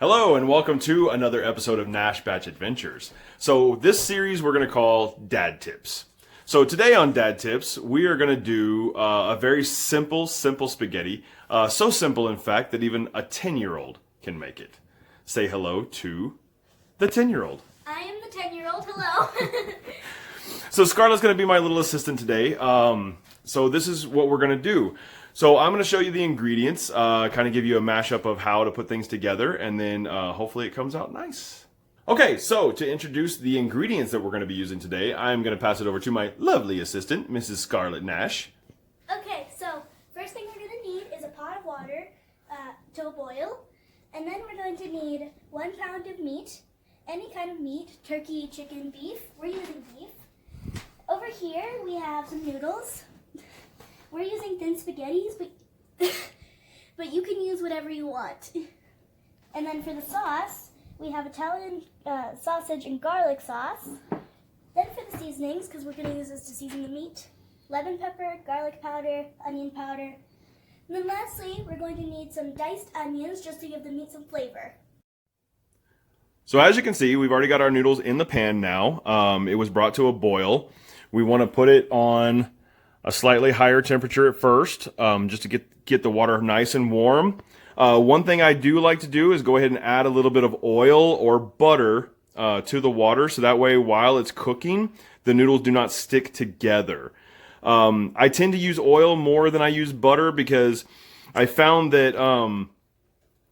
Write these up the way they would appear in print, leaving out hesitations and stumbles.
Hello and welcome to another episode of Nash Batch Adventures. So this series we're going to call Dad Tips. So today on Dad Tips, we are going to do a very simple spaghetti. So simple, in fact, that even a 10-year-old can make it. Say hello to the 10-year-old. I am the 10-year-old. Hello. So Scarlett's going to be my little assistant today. So this is what we're going to do. So I'm going to show you the ingredients, kind of give you a mashup of how to put things together, and then hopefully it comes out nice. Okay, so to introduce the ingredients that we're going to be using today, I'm going to pass it over to my lovely assistant, Mrs. Scarlett Nash. Okay, so first thing we're going to need is a pot of water to a boil, and then we're going to need 1 pound of meat, any kind of meat, turkey, chicken, beef. We're using beef. Over here we have some noodles. We're using thin spaghettis, but you can use whatever you want. And then for the sauce, we have Italian sausage and garlic sauce. Then for the seasonings, because we're going to use this to season the meat, lemon pepper, garlic powder, onion powder. And then lastly, we're going to need some diced onions just to give the meat some flavor. So as you can see, we've already got our noodles in the pan now. It was brought to a boil. We want to put it on a slightly higher temperature at first, just to get the water nice and warm. One thing I do like to do is go ahead and add a little bit of oil or butter to the water, so that way while it's cooking, the noodles do not stick together. I tend to use oil more than I use butter because I found that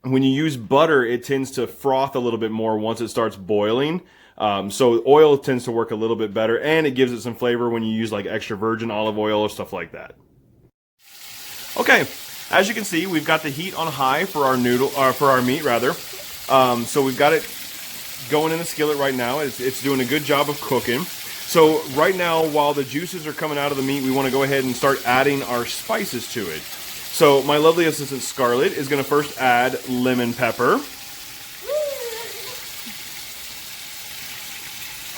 when you use butter, it tends to froth a little bit more once it starts boiling. So oil tends to work a little bit better, and it gives it some flavor when you use like extra virgin olive oil or stuff like that. Okay, as you can see, we've got the heat on high for our meat rather. So we've got it going in the skillet right now. It's doing a good job of cooking. So right now, while the juices are coming out of the meat, we want to go ahead and start adding our spices to it. So my lovely assistant Scarlett is going to first add lemon pepper.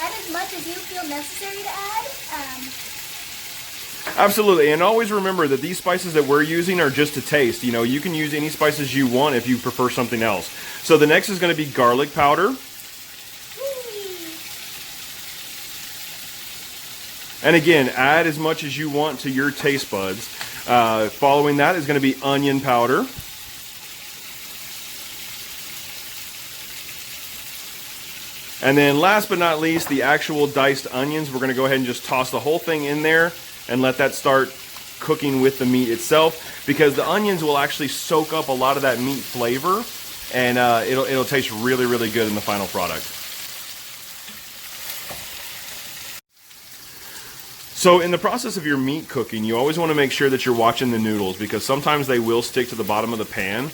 Add as much as you feel necessary to add. Absolutely, and always remember that these spices that we're using are just to taste. You know, you can use any spices you want if you prefer something else. So the next is going to be garlic powder. And again, add as much as you want to your taste buds. Following that is going to be onion powder. And then last but not least, the actual diced onions. We're going to go ahead and just toss the whole thing in there and let that start cooking with the meat itself, because the onions will actually soak up a lot of that meat flavor, and it'll taste really, really good in the final product. So in the process of your meat cooking, you always want to make sure that you're watching the noodles, because sometimes they will stick to the bottom of the pan.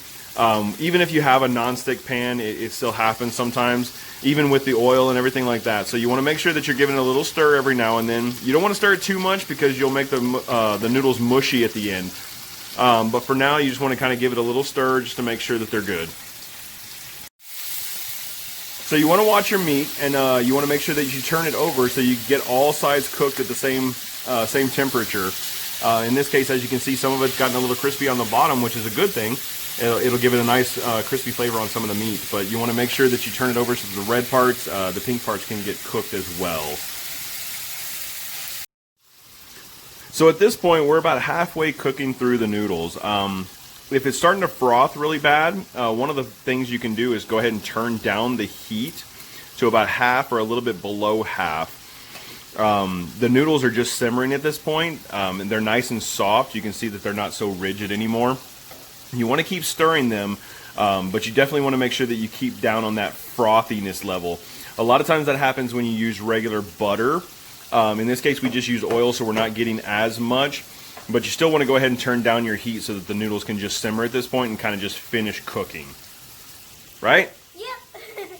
Even if you have a non-stick pan, it still happens sometimes, even with the oil and everything like that. So you want to make sure that you're giving it a little stir every now and then. You don't want to stir it too much because you'll make the noodles mushy at the end. But for now, you just want to kind of give it a little stir just to make sure that they're good. So you want to watch your meat, and you want to make sure that you turn it over so you get all sides cooked at the same temperature. In this case, as you can see, some of it's gotten a little crispy on the bottom, which is a good thing. It'll give it a nice crispy flavor on some of the meat, but you want to make sure that you turn it over so the red parts, the pink parts can get cooked as well. So at this point, we're about halfway cooking through the noodles. If it's starting to froth really bad, one of the things you can do is go ahead and turn down the heat to about half or a little bit below half. The noodles are just simmering at this point, and they're nice and soft. You can see that they're not so rigid anymore. You want to keep stirring them, but you definitely want to make sure that you keep down on that frothiness level. A lot of times that happens when you use regular butter. In this case, we just use oil, so we're not getting as much. But you still want to go ahead and turn down your heat so that the noodles can just simmer at this point and kind of just finish cooking. Right? Yep.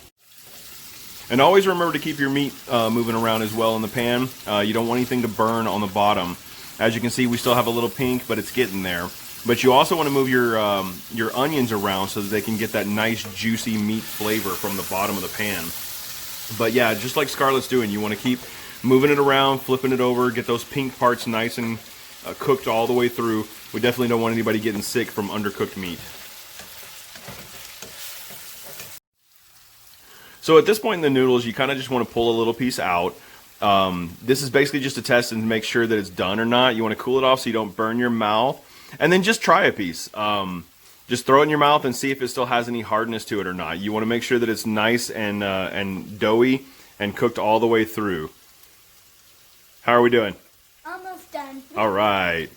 And always remember to keep your meat moving around as well in the pan. You don't want anything to burn on the bottom. As you can see, we still have a little pink, but it's getting there. But you also want to move your onions around so that they can get that nice juicy meat flavor from the bottom of the pan. But yeah, just like Scarlett's doing, you want to keep moving it around, flipping it over, get those pink parts nice and cooked all the way through. We definitely don't want anybody getting sick from undercooked meat. So at this point in the noodles, you kind of just want to pull a little piece out. This is basically just a test and make sure that it's done or not. You want to cool it off so you don't burn your mouth. And then just try a piece. Just throw it in your mouth and see if it still has any hardness to it or not. You want to make sure that it's nice and doughy and cooked all the way through. How are we doing? Almost done. All right.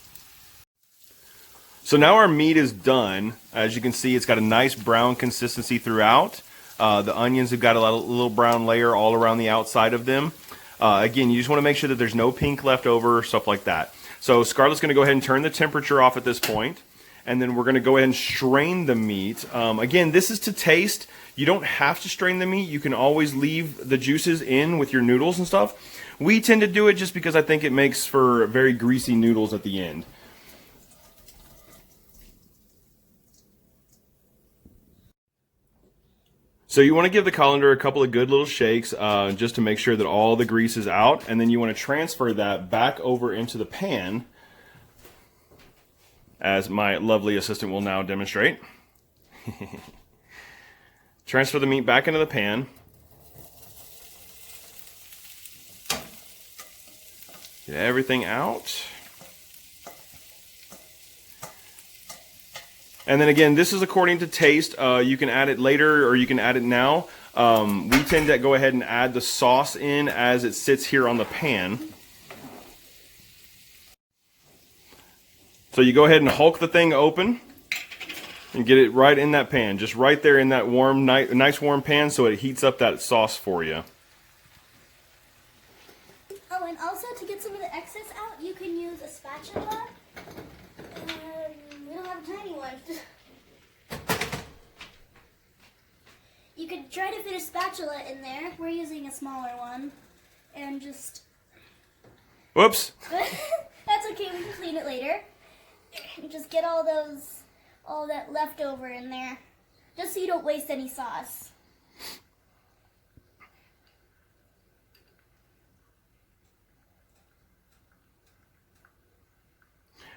So now our meat is done. As you can see, it's got a nice brown consistency throughout. The onions have got a little brown layer all around the outside of them. Again, you just want to make sure that there's no pink left over, stuff like that. So Scarlett's going to go ahead and turn the temperature off at this point, and then we're going to go ahead and strain the meat. Again, this is to taste. You don't have to strain the meat. You can always leave the juices in with your noodles and stuff. We tend to do it just because I think it makes for very greasy noodles at the end. So you want to give the colander a couple of good little shakes just to make sure that all the grease is out, and then you want to transfer that back over into the pan, as my lovely assistant will now demonstrate. Transfer the meat back into the pan. Get everything out. And then again, this is according to taste. You can add it later or you can add it now. We tend to go ahead and add the sauce in as it sits here on the pan. So you go ahead and hulk the thing open and get it right in that pan. Just right there in that warm, nice warm pan so it heats up that sauce for you. Oh, and also to get some of the excess out, you can use a spatula. We don't have a tiny one. You could try to fit a spatula in there. We're using a smaller one. And just... Whoops. That's okay, we can clean it later. Just get all that leftover in there. Just so you don't waste any sauce.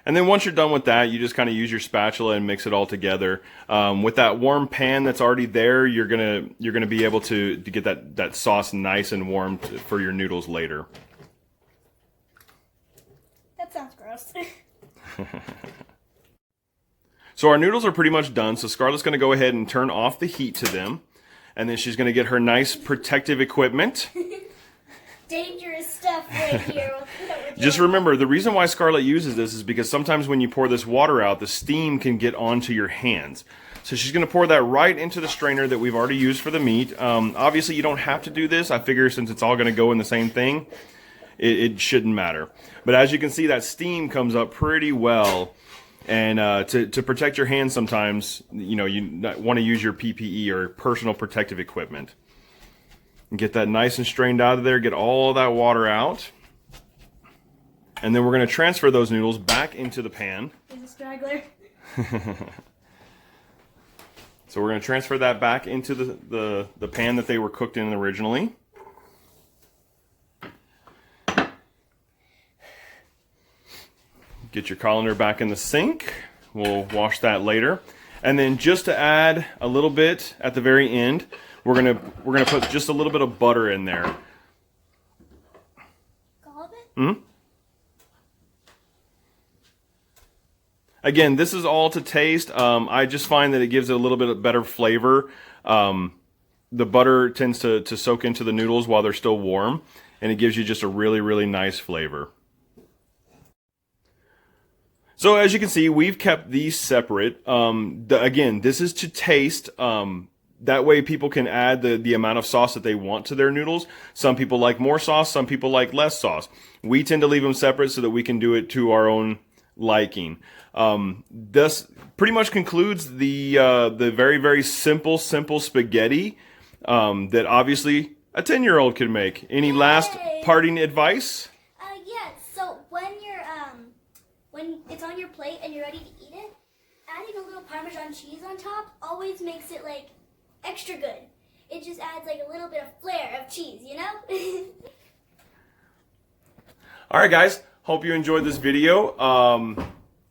And then once you're done with that, you just kind of use your spatula and mix it all together. With that warm pan that's already there, you're gonna be able to get that sauce nice and warm for your noodles later. That sounds gross. So our noodles are pretty much done. So Scarlett's gonna go ahead and turn off the heat to them, and then she's gonna get her nice protective equipment. Dangerous stuff right here. Just remember, the reason why Scarlett uses this is because sometimes when you pour this water out, the steam can get onto your hands. So she's going to pour that right into the strainer that we've already used for the meat. Obviously, you don't have to do this. I figure since it's all going to go in the same thing, it shouldn't matter. But as you can see, that steam comes up pretty well. And to protect your hands sometimes, you want to use your PPE or personal protective equipment. And get that nice and strained out of there, get all of that water out. And then we're going to transfer those noodles back into the pan. There's a straggler. So we're going to transfer that back into the pan that they were cooked in originally. Get your colander back in the sink. We'll wash that later. And then just to add a little bit at the very end, we're gonna put just a little bit of butter in there. All of it? Mm-hmm. Again, this is all to taste. I just find that it gives it a little bit of better flavor. The butter tends to soak into the noodles while they're still warm, and it gives you just a really, really nice flavor. So as you can see, we've kept these separate. Again, this is to taste. That way people can add the amount of sauce that they want to their noodles. Some people like more sauce, some people like less sauce. We tend to leave them separate so that we can do it to our own liking. This pretty much concludes the very, very simple spaghetti that obviously a 10-year-old could make. Any last parting advice? Yes. So when it's on your plate and you're ready to eat it, adding a little Parmesan cheese on top always makes it like extra good. It just adds like a little bit of flair of cheese, you know? All right, guys. Hope you enjoyed this video.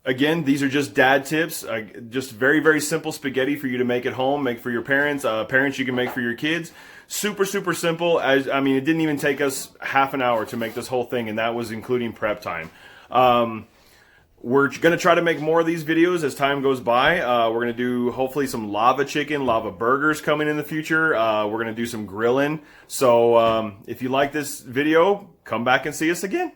Again, these are just dad tips, just very, very simple spaghetti for you to make at home, make for your parents, parents you can make for your kids. Super, super simple. I mean, it didn't even take us half an hour to make this whole thing, and that was including prep time. We're going to try to make more of these videos as time goes by. We're going to do hopefully some lava chicken, lava burgers coming in the future. We're going to do some grilling. So if you like this video, come back and see us again.